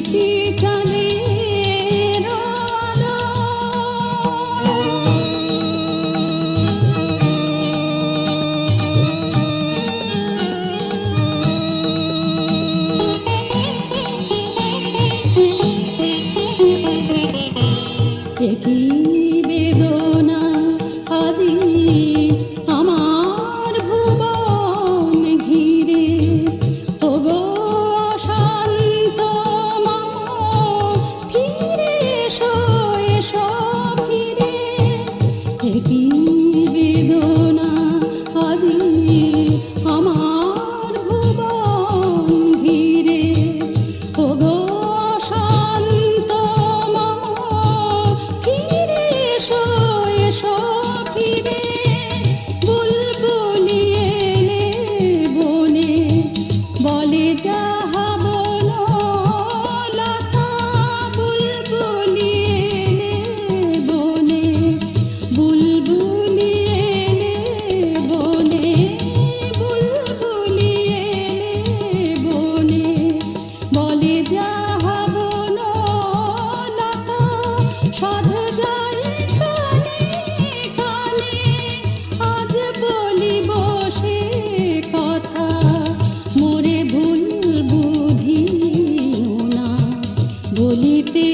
কি চাঁদের আলো একই বেদনা আজি আমার ভুবন ঘিরে ওগো শান্ত মা ফিরে এসো এসো ফিরে একই বেদনা আজি আমার ভুবন ঘিরে ওগো শান্ত মা ফিরে এসো এসো ফিরে বুলবুলি এলে বনে বলে যাহা বলো লতা বুলবুলি এলে বনে বুলবুলি এলে বনে বুলবুলি এলে বনে বলে যাহা বলো লতা সাধু যায় কানে কানে আজ বলিব সে কথা মোরে ভুল বুঝিও না বলিতে